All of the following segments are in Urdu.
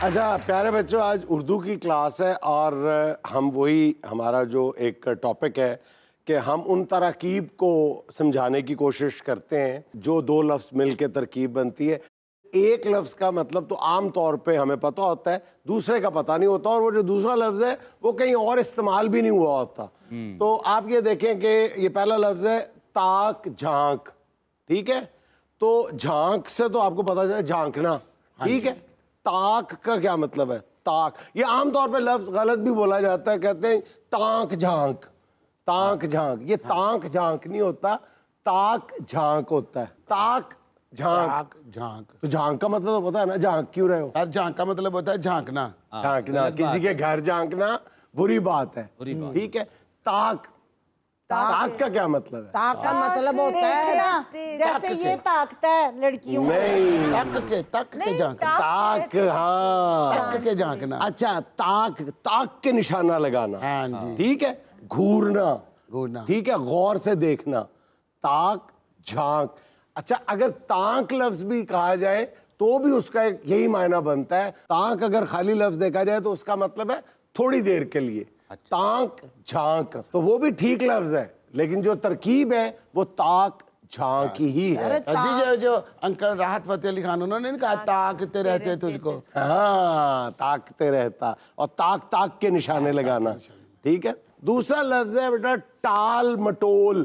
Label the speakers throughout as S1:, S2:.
S1: اچھا پیارے بچوں، آج اردو کی کلاس ہے اور ہم وہی ہمارا جو ایک ٹاپک ہے کہ ہم ان تراکیب کو سمجھانے کی کوشش کرتے ہیں جو دو لفظ مل کے ترکیب بنتی ہے. ایک لفظ کا مطلب تو عام طور پہ ہمیں پتہ ہوتا ہے، دوسرے کا پتہ نہیں ہوتا، اور وہ جو دوسرا لفظ ہے وہ کہیں اور استعمال بھی نہیں ہوا ہوتا. تو آپ یہ دیکھیں کہ یہ پہلا لفظ ہے تاک جھانک. ٹھیک ہے، تو جھانک سے تو آپ کو پتہ چلا جھانکنا. ٹھیک ہے، تاک کا کیا مطلب ہے؟ تاک یہ عام طور پہ لفظ غلط بھی بولا جاتا ہے، کہتے ہیں تانک جھانک. تانک جھانک، یہ تانک جھانک نہیں ہوتا، تاک جھانک ہوتا ہے. تاک جھانک.
S2: جھانک
S1: تو جھانک کا مطلب تو پتا ہے نا، جھانک کیوں رہے ہو؟
S2: یار جھانک کا مطلب ہوتا ہے جھانکنا.
S1: جھانکنا، کسی کے گھر جھانکنا بری بات ہے. ٹھیک ہے، تاک. تاک کا کیا مطلب ہے؟
S3: تاک کا مطلب ہوتا ہے جیسے یہ تاکتا ہے لڑکیوں
S1: نہیں،
S2: تک کے جھانکنا.
S1: تاک. ہاں
S2: تک کے جھانکنا.
S1: اچھا، تاک، تاک کے نشانہ لگانا.
S2: ہاں جی.
S1: ٹھیک ہے، گھورنا.
S2: گھورنا.
S1: ٹھیک ہے، غور سے دیکھنا. تاک جھانک. اچھا، اگر تانک لفظ بھی کہا جائے تو بھی اس کا یہی معنی بنتا ہے. تانک اگر خالی لفظ دیکھا جائے تو اس کا مطلب ہے تھوڑی دیر کے لیے. تانک جھانک تو وہ بھی ٹھیک لفظ ہے، لیکن جو ترکیب ہے وہ تاک جھانک ہی ہے.
S2: جی جو انکل راحت فتح علی خان انہوں نے کہا تاکتے رہتے تجھ کو.
S1: ہاں، تاکتے رہتا، اور تاک تاک کے نشانے لگانا. ٹھیک ہے، دوسرا لفظ ہے بیٹا ٹال مٹول.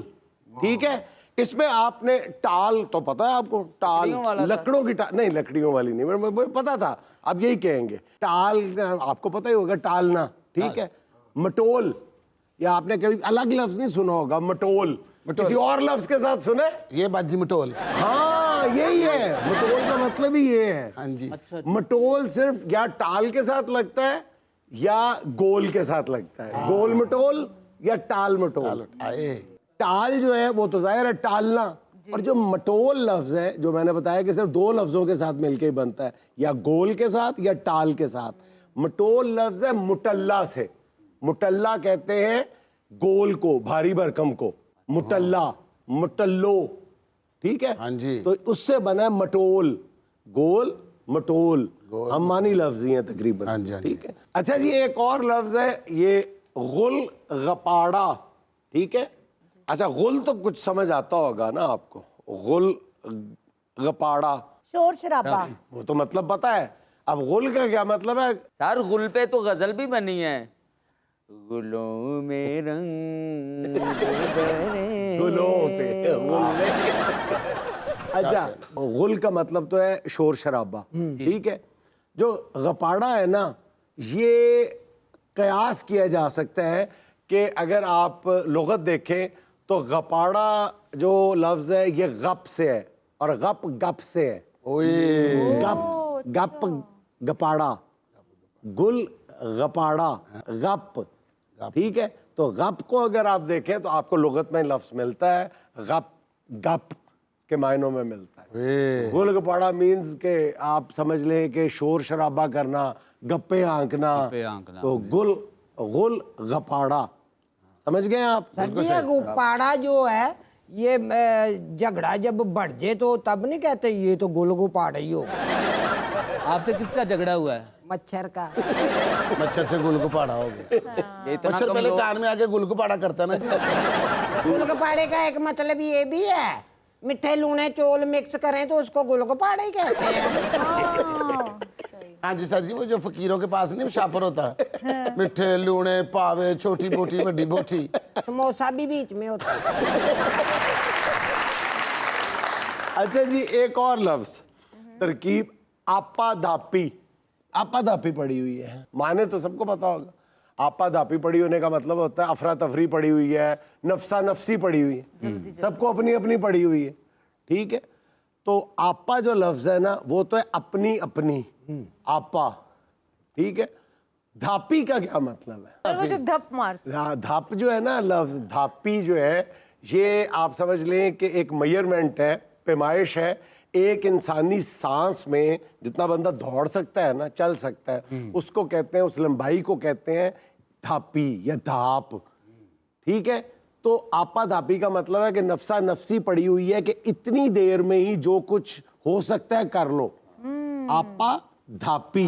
S1: ٹھیک ہے، اس میں آپ نے ٹال تو پتا ہے آپ کو، ٹال لکڑوں کی ٹال نہیں، لکڑیوں والی نہیں، مجھے پتا تھا آپ یہی کہیں گے. ٹال آپ کو پتا ہی ہوگا، ٹالنا. ٹھیک ہے، مٹول یا آپ نے کبھی الگ لفظ نہیں سنا ہوگا، مٹول کسی اور لفظ کے ساتھ سنے؟
S2: یہ باجی مٹول.
S1: ہاں یہی ہے، مٹول کا مطلب ہی یہ ہے.
S2: ہاں جی.
S1: مٹول صرف یا ٹال کے ساتھ لگتا ہے یا گول کے ساتھ لگتا ہے. گول مٹول یا ٹال مٹول. ٹال جو ہے وہ تو ظاہر ہے ٹالنا، اور جو مٹول لفظ ہے جو میں نے بتایا کہ صرف دو لفظوں کے ساتھ مل کے ہی بنتا ہے، یا گول کے ساتھ یا ٹال کے ساتھ. مٹول لفظ ہے مٹلہ سے. مٹلہ کہتے ہیں گول کو، بھاری بھرکم کو. مٹلہ، مٹلو. ٹھیک ہے،
S2: ہاں جی.
S1: تو اس سے بنا ہے مٹول. گول مٹول ہم مانی لفظ ہی ہیں تقریباً.
S2: ہاں جی.
S1: ٹھیک ہے. اچھا جی، ایک اور لفظ ہے یہ غل غپاڑا. ٹھیک ہے، اچھا غل تو کچھ سمجھ آتا ہوگا نا آپ کو، غل غپاڑا
S3: شور شرابہ،
S1: وہ تو مطلب پتا ہے. اب غل کا کیا مطلب ہے؟
S4: سر غل پہ تو غزل بھی بنی ہے، گلوں میں رنگ
S1: گلوں پہ اچھا، غل کا مطلب تو ہے شور شرابہ. ٹھیک ہے، جو غپاڑا ہے نا، یہ قیاس کیا جا سکتا ہے کہ اگر آپ لغت دیکھیں تو غپاڑا جو لفظ ہے یہ غپ سے ہے، اور غپ گپ سے ہے. گپ گپ گپاڑا، گل غپاڑا، غپ. ٹھیک ہے، تو غپ کو اگر آپ دیکھیں تو آپ کو لغت میں لفظ ملتا ہے غپ گپ کے معنوں میں ملتا ہے. گل غپاڑا مینز کہ آپ سمجھ لیں کہ شور شرابہ کرنا، گپے آنکنا. تو غل غپاڑا سمجھ گئے آپ؟
S3: سر جی یہ گپاڑا جو ہے یہ جھگڑا جب بڑھ جائے تو تب نہیں کہتے یہ تو گل گپاڑا ہی ہوگا؟
S4: آپ سے کس کا جھگڑا ہوا ہے؟
S3: مچھر کا.
S2: مچھر سے گل گپاڑا ہو گیا. مچھر پہلے کان میں آ کے گل گپاڑا کرتا نا جی.
S3: گل گپاڑے کا ایک مطلب یہ بھی ہے، میٹھے لونے چول مکس کریں تو اس کو گل گپاڑا ہی کہتے ہیں.
S2: ہاں جی سر جی، وہ جو فقیروں کے پاس نہیں شاپر ہوتا، میٹھے لونے پاوے چھوٹی بوٹی بڑی بوٹی،
S3: سموسا بھی بیچ میں ہوتا ہے.
S1: اچھا جی، ایک اور لفظ ترکیب آپا دھاپی. آپا دھاپی پڑی ہوئی ہے، معنی تو سب کو پتا ہوگا. آپا دھاپی پڑی ہونے کا مطلب ہوتا ہے افراتفری پڑی ہوئی ہے، نفسا نفسی پڑی ہوئی ہے، سب کو اپنی اپنی پڑی ہوئی ہے. ٹھیک ہے، تو آپا جو لفظ ہے نا وہ تو ہے اپنی اپنی. آپا. ٹھیک ہے، دھاپی کا کیا مطلب ہے؟
S5: وہ جو دھپ مارتے،
S1: دھپ جو ہے نا لفظ، دھاپی جو ہے یہ آپ سمجھ لیں کہ ایک میئرمنٹ ہے، پیمائش ہے. ایک انسانی سانس میں جتنا بندہ دوڑ سکتا ہے نا، چل سکتا ہے، اس کو کہتے ہیں، اس لمبائی کو کہتے ہیں دھاپی یا دھاپ. ٹھیک ہے، تو آپا دھاپی کا مطلب ہے کہ نفسا نفسی پڑی ہوئی ہے کہ اتنی دیر میں ہی جو کچھ ہو سکتا ہے کر لو. آپا دھاپی.